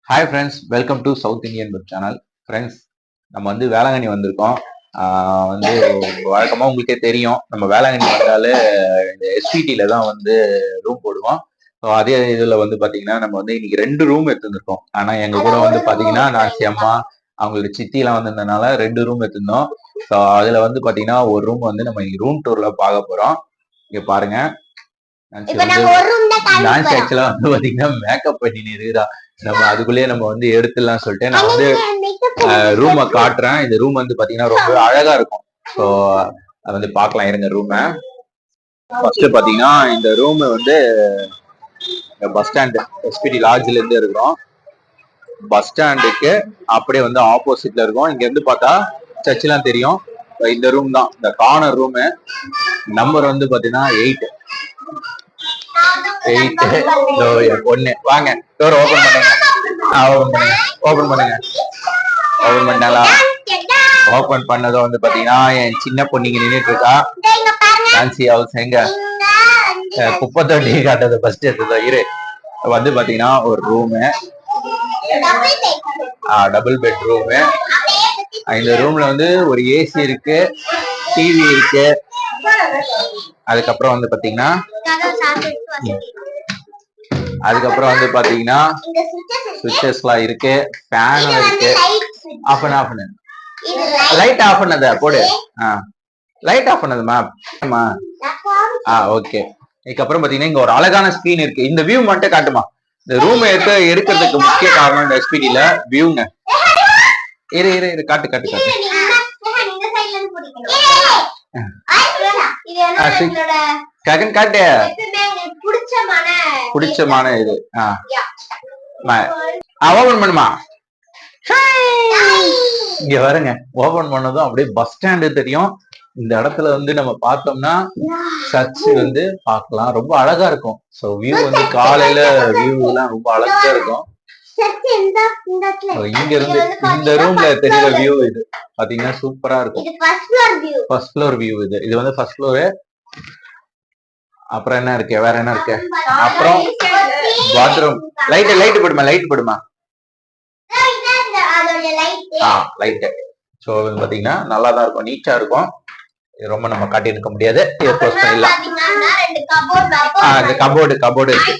Hi friends, welcome to south Indian web channel. Friends, நம்ம வந்து வேளாங்கண்ணி வந்திருக்கோம். வந்து வழக்கமாக உங்களுக்கே தெரியும், நம்ம வேளாங்கண்ணி வந்தாலே இந்த எஸ்பிடியில் தான் வந்து ரூம் போடுவோம். ஸோ அதே இதில் வந்து பார்த்தீங்கன்னா நம்ம வந்து இன்னைக்கு 2 ரூம் எடுத்துருக்கோம். ஆனால் எங்கள் கூட வந்து பார்த்தீங்கன்னா நாச்சி அம்மா அவங்களோட சித்திலாம் வந்திருந்தனால 2 ரூம் எடுத்திருந்தோம். ஸோ அதில் வந்து பார்த்தீங்கன்னா ஒரு ரூம் வந்து நம்ம இன்னைக்கு ரூம் டூரில் பார்க்க போகிறோம். இங்கே பாருங்க, நான்சி ஆக்சுவலா வந்து பாத்தீங்கன்னா மேக்கப் பண்ணின்னு இருக்குதா. நம்ம அதுக்குள்ளேயே நம்ம வந்து எடுத்துடலாம் சொல்லிட்டு நான் வந்து ரூமை காட்டுறேன். இந்த ரூம் வந்து பாத்தீங்கன்னா ரொம்ப அழகா இருக்கும். ஸோ அதை வந்து பார்க்கலாம் இருங்க ரூமை. ஃபர்ஸ்ட் பாத்தீங்கன்னா இந்த ரூம் வந்து பஸ் ஸ்டாண்டு எஸ்பிடி லாட்ஜ்ல இருந்து இருக்கிறோம். பஸ் ஸ்டாண்டுக்கு அப்படியே வந்து ஆப்போசிட்ல இருக்கும். இங்க இருந்து பார்த்தா சர்ச்லாம் தெரியும். இந்த ரூம் தான், இந்த கார்னர் ரூமு. நம்பர் வந்து பாத்தீங்கன்னா 8 பொண்ணு. வாங்க, டோர் ஓபன் பண்ணுங்க. ஓபன் பண்ணுங்க. ஓபன் பண்ணாலா? ஓபன் பண்ணதும் வந்து பாத்தீங்கன்னா என் சின்ன பொண்ணுங்க நின்றுட்டு இருக்கா. நான்சி ஹவுஸ் எங்க குப்பை தொட்டி காட்டுறது ஃபர்ஸ்ட் எடுத்ததோ இரு. வந்து பாத்தீங்கன்னா ஒரு ரூமு, டபுள் பெட்ரூமு. இந்த ரூம்ல வந்து ஒரு ஏசி இருக்கு, டிவி இருக்கு. அதுக்கப்புறம் வந்து பாத்தீங்கன்னா சுவிட்சஸ்லாம் இருக்கு, ஃபேனும் இருக்கு. ஆஃப் பண்ணு லைட் ஆஃப் பண்ணத போடு. லைட் ஆஃப் பண்ணது மேம். ஓகே. இதுக்கப்புறம் பாத்தீங்கன்னா இங்க ஒரு அழகான ஸ்கிரீன் இருக்கு. இந்த வியூ மட்டும் காட்டுமா. இந்த ரூம் எடுக்கிறதுக்கு முக்கிய காரணம் இந்த எஸ்பிடில வியூங்க. இரு காட்டு காட்டு பிடிச்சமான இது. ஓபன் பண்ணுமா. இங்க வருங்க, ஓபன் பண்ணதும் அப்படியே பஸ் ஸ்டாண்டு தெரியும். இந்த இடத்துல வந்து நம்ம பார்த்தோம்னா சர்ச் வந்து பார்க்கலாம். ரொம்ப அழகா இருக்கும். சோ வியூ வந்து காலையில வியூ எல்லாம் ரொம்ப அழகா இருக்கும். இங்க இருந்து இந்த ரூம்ல தெரியுற வியூ இது பாத்தீங்கன்னா சூப்பரா இருக்கும். ஃபர்ஸ்ட் ஃப்ளோர் வியூ இது. இது வந்து ஃபர்ஸ்ட் ஃப்ளோர். அப்புறம் என்ன இருக்கு, வேற என்ன இருக்கு? அப்புறம் பாத்ரூம். லைட் போடுமா. லைட். சோ பாத்தீங்கன்னா நல்லா தான் இருக்கும், நீட்டா இருக்கும். ரொம்ப நம்ம காட்டி இருக்க முடியாது. இந்த கபோர்டு இருக்கு.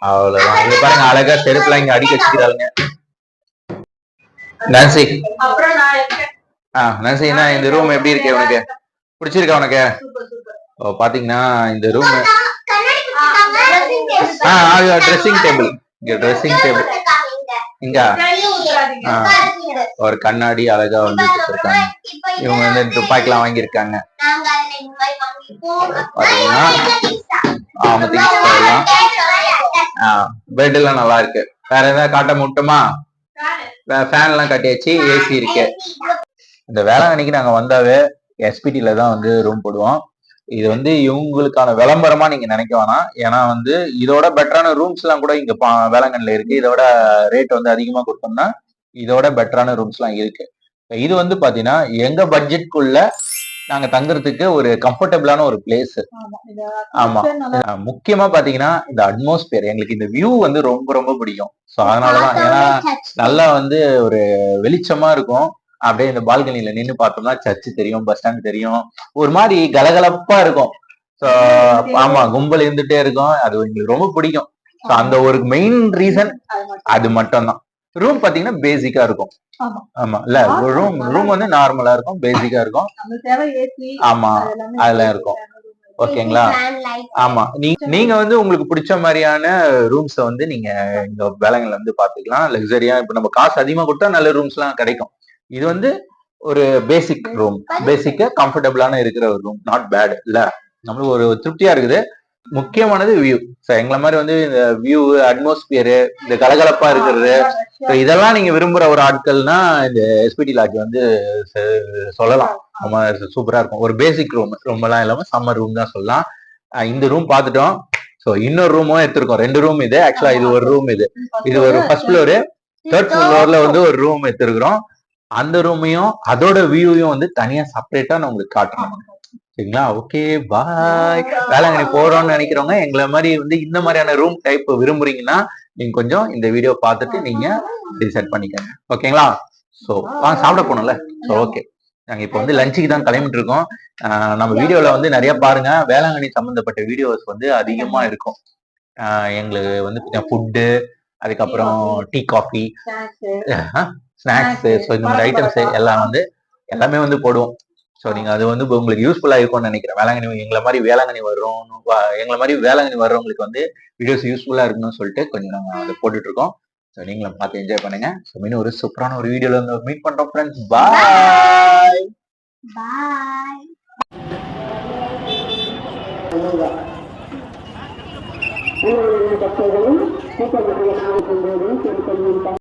அவ்வளவுதான். இங்க பாருங்க, அழகா செருப்புலாம் இங்க அடிக்க வச்சுக்கிறாங்க. நான்சி, என்ன இந்த ரூம் எப்படி இருக்கு? உனக்கு பிடிச்சிருக்கா? உனக்கு பாத்தீங்கன்னா இந்த ரூம் ட்ரெஸ்ஸிங் டேபிள். இங்க ஒரு கண்ணாடி அழகா வந்து வச்சிருக்காங்க. இவங்க வந்து துப்பாக்கிலாம் வாங்கியிருக்காங்க. பாத்தீங்கன்னா அவங்க திங்ஸ் எல்லாம் பெட் எல்லாம் நல்லா இருக்கு. வேற ஏதாவது காட்ட முட்டுமா? ஃபேன் எல்லாம் கட்டியாச்சு, ஏசி இருக்கு. இந்த வேளாங்கண்ணிக்கு நாங்க வந்தாவே எஸ்பிடில தான் வந்து ரூம் போடுவோம். இது வந்து இவங்களுக்கான விளம்பரமா நீங்க நினைக்க வேணாம். ஏன்னா வந்து இதோட பெட்டரான ரூம்ஸ் எல்லாம் கூட இங்க வேளாங்கண்ணில இருக்கு. இதோட ரேட் வந்து அதிகமா கொடுத்தோம்னா இதோட பெட்டரான ரூம்ஸ் எல்லாம் இருக்கு. இது வந்து பாத்தீங்கன்னா எங்க பட்ஜெட்குள்ள நாங்க தங்குறதுக்கு ஒரு கம்ஃபர்டபுளான ஒரு பிளேஸ். ஆமா, முக்கியமா பாத்தீங்கன்னா இந்த அட்மாஸ்பியர், எங்களுக்கு இந்த வியூ வந்து ரொம்ப ரொம்ப பிடிக்கும். சோ அதனாலதான். ஏன்னா நல்லா வந்து ஒரு வெளிச்சமா இருக்கும். அப்படியே இந்த பால்கனில நின்று பார்த்தோம்னா சர்ச்சு தெரியும், பஸ் ஸ்டாண்ட் தெரியும். ஒரு மாதிரி கலகலப்பா இருக்கும். ஆமா, கும்பல் இருந்துட்டே இருக்கும். அது எங்களுக்கு ரொம்ப பிடிக்கும். அந்த ஒரு மெயின் ரீசன் அது மட்டும் தான். ரூம் பாத்தீங்கன்னா பேசிக்கா இருக்கும். ஆமா, இல்ல ரூம் வந்து நார்மலா இருக்கும், பேசிக்கா இருக்கும். ஆமா, அதெல்லாம் இருக்கும். ஓகேங்களா? ஆமா, நீங்க வந்து உங்களுக்கு பிடிச்ச மாதிரியான ரூம்ஸ் வந்து நீங்க இந்த வேளாங்கண்ணில வந்து பாத்துக்கலாம். லக்ஸரியா இப்ப நம்ம காசு அதிகமா கொடுத்தா நல்ல ரூம்ஸ் எல்லாம் கிடைக்கும். இது வந்து ஒரு பேசிக் ரூம், பேசிக்கா கம்ஃபர்டபுளான இருக்கிற ஒரு ரூம். நாட் பேட் இல்ல, நம்மளுக்கு ஒரு திருப்தியா இருக்குது. முக்கியமானது வியூ. எங்களை மாதிரி வந்து இந்த வியூ, அட்மாஸ்பியரு, இந்த கலகலப்பா இருக்கிறது, இதெல்லாம் நீங்க விரும்புற ஒரு ஆட்கள்னா இந்த எஸ்பிடி லாட்ஜ் வந்து சொல்லலாம். ரொம்ப சூப்பரா இருக்கும். ஒரு பேசிக் ரூம், ரொம்பலாம் இல்லாம சம்மர் ரூம் தான் சொல்லலாம். இந்த ரூம் பார்த்துட்டோம். ஸோ இன்னொரு ரூமும் எடுத்திருக்கோம். 2 ரூம் இது. ஆக்சுவலா இது ஒரு ரூம். இது ஒரு ஃபர்ஸ்ட் ஃப்ளோரு. தேர்ட் ஃப்ளோர்ல வந்து ஒரு ரூம் எடுத்திருக்கிறோம். அந்த ரூமையும் அதோட வியூவையும் வந்து தனியா செப்பரேட்டா நான் உங்களுக்கு காட்டுறேன். சரிங்களா? Okay bye. வேளாங்கண்ணி போறோம்னு நினைக்கிறவங்க எங்களை மாதிரி வந்து இந்த மாதிரியான ரூம் டைப் விரும்புறீங்கன்னா நீங்க கொஞ்சம் இந்த வீடியோ பார்த்துட்டு நீங்க டிசைட் பண்ணிக்கோங்க. ஓகேங்களா? ஸோ வாங்க சாப்பிட போகணும்ல. ஸோ ஓகே, நாங்க இப்போ வந்து லஞ்சுக்கு தான் கிளம்பிட்டு இருக்கோம். நம்ம வீடியோல வந்து நிறைய பாருங்க, வேளாங்கண்ணி சம்பந்தப்பட்ட வீடியோஸ் வந்து அதிகமா இருக்கும். எங்களுக்கு வந்து ஃபுட்டு, அதுக்கப்புறம் டீ காஃபி, ஸ்நாக்ஸ், ஸோ இந்த மாதிரி ஐட்டம்ஸ் எல்லாம் வந்து எல்லாமே வந்து போடுவோம். ஸோ நீங்க அது வந்து உங்களுக்கு யூஸ்ஃபுல்லா இருக்கும்னு நினைக்கிறேன். வேளாங்கண்ணி எங்களை மாதிரி வேளாங்கண்ணி வர்றோம், எங்களை மாதிரி வேளாங்கண்ணி வர்றவங்களுக்கு வந்து வீடியோஸ் யூஸ்ஃபுல்லா இருக்குன்னு சொல்லிட்டு கொஞ்சம் நாங்கள் அதை போட்டுட்டு இருக்கோம். ஸோ நீங்களும் பார்த்து என்ஜாய் பண்ணுங்க. ஸோ இன்னும் ஒரு சூப்பரான ஒரு வீடியோல வந்து மீட் பண்றோம் ஃப்ரெண்ட்ஸ். பாய் பாய்.